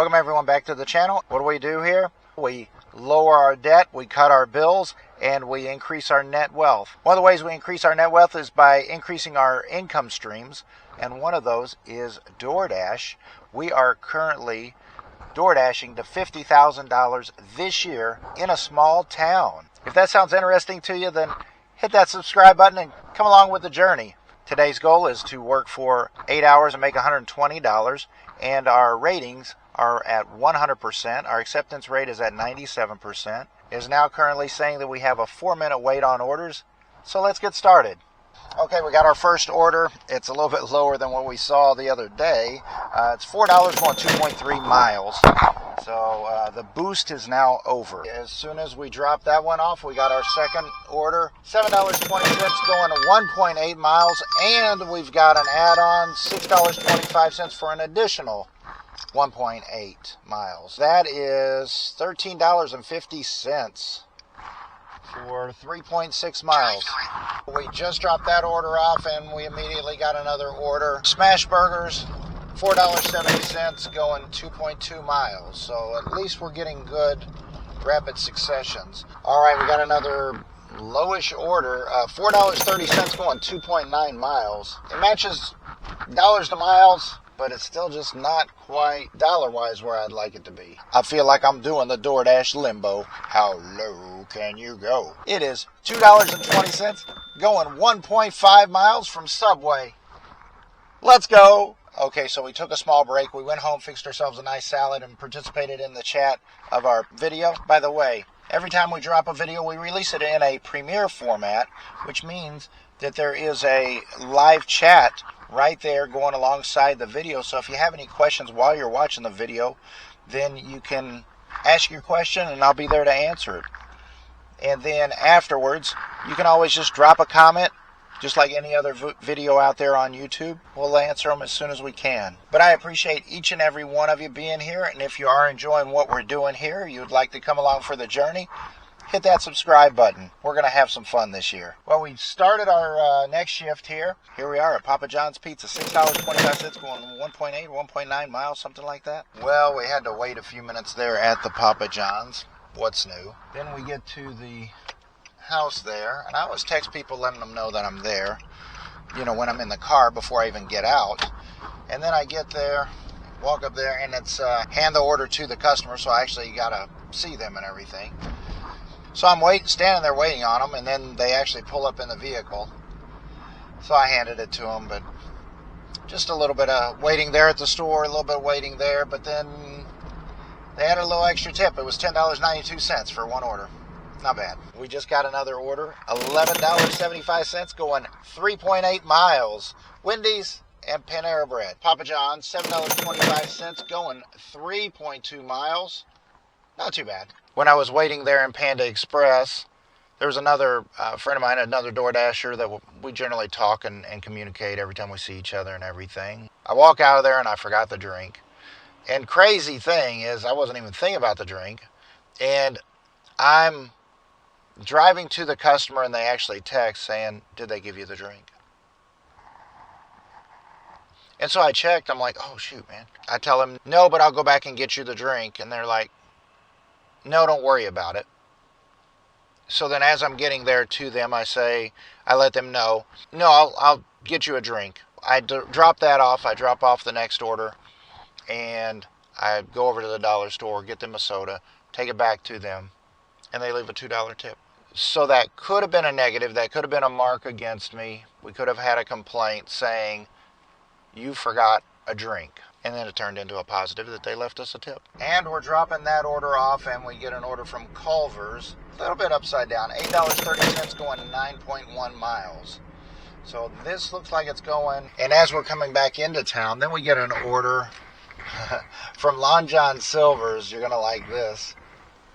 Welcome everyone back to the channel. What do we do here? We lower our debt, we cut our bills, and we increase our net wealth. One of the ways we increase our net wealth is by increasing our income streams, and one of those is Doordash. We are currently Doordashing to $50,000 this year in a small town. If that sounds interesting to you, then hit that subscribe button and come along with the journey. Today's goal is to work for 8 hours and make $120, and our ratings are at 100%. Our acceptance rate is at 97%. It is now currently saying that we have a 4-minute wait on orders. So let's get started. Okay, we got our first order. It's a little bit lower than what we saw the other day. It's $4 going 2.3 miles. So the boost is now over. As soon as we drop that one off, we got our second order. $7.20 going to 1.8 miles. And we've got an add-on, $6.25 for an additional 1.8 miles. That is $13.50 for 3.6 miles. We just dropped that order off and we immediately got another order. Smash burgers, $4.70 going 2.2 miles. So at least we're getting good rapid successions. All right, we got another lowish order, $4.30 going 2.9 miles. It matches dollars to miles, but it's still just not quite dollar-wise where I'd like it to be. I feel like I'm doing the Doordash Limbo. How low can you go? It is $2.20 going 1.5 miles from Subway. Let's go. Okay, so we took a small break. We went home, fixed ourselves a nice salad, and participated in the chat of our video. By the way, every time we drop a video, we release it in a premiere format, which means that there is a live chat right there going alongside the video. So if you have any questions while you're watching the video, then you can ask your question and I'll be there to answer it. And then afterwards, you can always just drop a comment, just like any other video out there on YouTube. We'll answer them as soon as we can. But I appreciate each and every one of you being here. And if you are enjoying what we're doing here, you'd like to come along for the journey, hit that subscribe button. We're going to have some fun this year. Well, we started our next shift here. Here we are at Papa John's Pizza. $6.25 going 1.8, 1.9 miles, something like that. Well, we had to wait a few minutes there at the Papa John's. What's new? Then we get to the house there, and I always text people letting them know that I'm there, you know, when I'm in the car before I even get out. And then I get there, walk up there, and it's hand the order to the customer, so I actually got to see them and everything. So I'm standing there waiting on them, and then they actually pull up in the vehicle. So I handed it to them, but just a little bit of waiting there at the store, a little bit of waiting there, but then they had a little extra tip. It was $10.92 for one order. Not bad. We just got another order, $11.75 going 3.8 miles. Wendy's and Panera Bread. Papa John's, $7.25 going 3.2 miles. Not too bad. When I was waiting there in Panda Express, there was another friend of mine, another DoorDasher that we generally talk and communicate every time we see each other and everything. I walk out of there and I forgot the drink. And crazy thing is, I wasn't even thinking about the drink. And I'm driving to the customer and they actually text saying, did they give you the drink? And so I checked. I'm like, oh, shoot, man. I tell them, no, but I'll go back and get you the drink. And they're like, no, don't worry about it. So then as I'm getting there to them, I let them know, no, I'll get you a drink. I drop that off. I drop off the next order. And I go over to the dollar store, get them a soda, take it back to them. And they leave a $2 tip. So that could have been a negative. That could have been a mark against me. We could have had a complaint saying, you forgot a drink. And then it turned into a positive that they left us a tip. And we're dropping that order off, and we get an order from Culver's. A little bit upside down. $8.30 going 9.1 miles. So this looks like it's going. And as we're coming back into town, then we get an order from Long John Silver's. You're going to like this.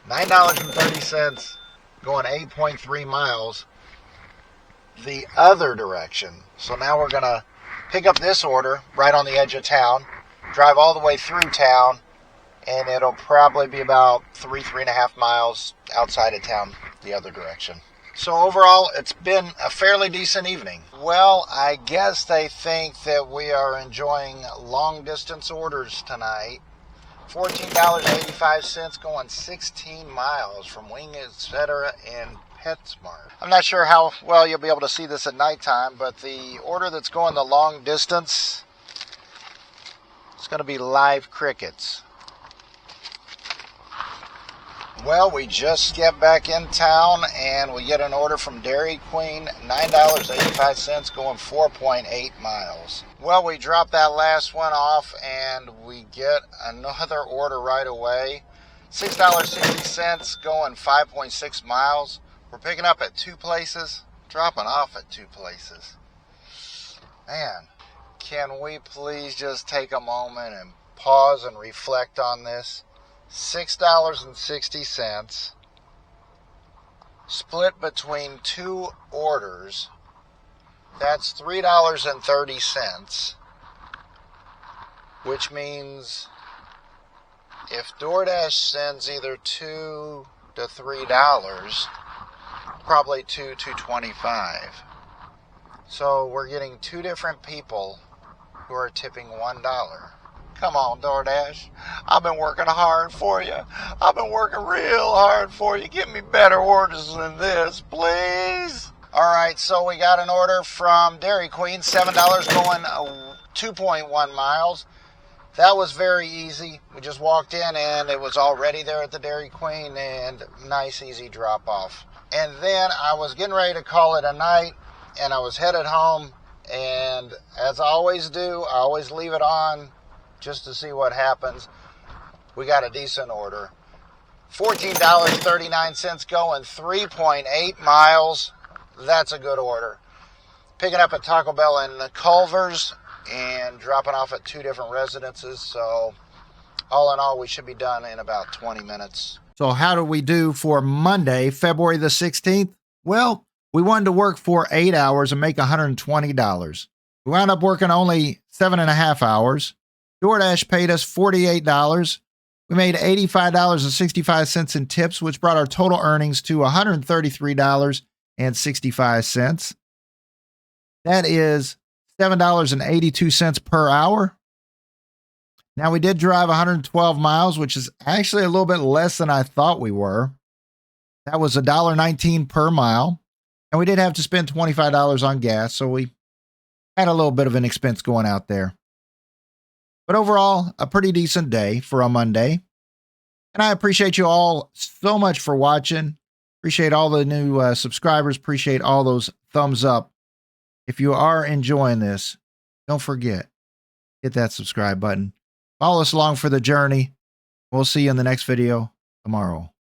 $9.30 going 8.3 miles the other direction. So now we're going to pick up this order right on the edge of town, drive all the way through town, and it'll probably be about 3.5 miles outside of town the other direction. So overall, it's been a fairly decent evening. Well, I guess they think that we are enjoying long distance orders tonight. $14.85 going 16 miles from Wing Etc. in PetSmart. I'm not sure how well you'll be able to see this at nighttime, but the order that's going the long distance is going to be live crickets. Well, we just get back in town and we get an order from Dairy Queen, $9.85 going 4.8 miles. Well, we drop that last one off and we get another order right away. $6.60 going 5.6 miles. We're picking up at 2 places, dropping off at 2 places. Man, can we please just take a moment and pause and reflect on this? $6.60 split between 2 orders. That's $3.30, which means if Doordash sends either $2 to $3, probably $2 to $2.25. So we're getting 2 different people who are tipping $1. Come on, Doordash. I've been working hard for you. I've been working real hard for you. Give me better orders than this, please. All right, so we got an order from Dairy Queen, $7 going 2.1 miles. That was very easy. We just walked in and it was already there at the Dairy Queen, and nice, easy drop off. And then I was getting ready to call it a night and I was headed home, and as I always do, I always leave it on just to see what happens. We got a decent order. $14.39 going 3.8 miles. That's a good order. Picking up at Taco Bell in Culver's and dropping off at 2 different residences. So all in all, we should be done in about 20 minutes. So how do we do for Monday, February the 16th? Well, we wanted to work for 8 hours and make $120. We wound up working only 7.5 hours. DoorDash paid us $48. We made $85.65 in tips, which brought our total earnings to $133.65. That is $7.82 per hour. Now, we did drive 112 miles, which is actually a little bit less than I thought we were. That was $1.19 per mile. And we did have to spend $25 on gas, so we had a little bit of an expense going out there. But overall, a pretty decent day for a Monday. And I appreciate you all so much for watching. Appreciate all the new subscribers. Appreciate all those thumbs up. If you are enjoying this, don't forget, hit that subscribe button. Follow us along for the journey. We'll see you in the next video tomorrow.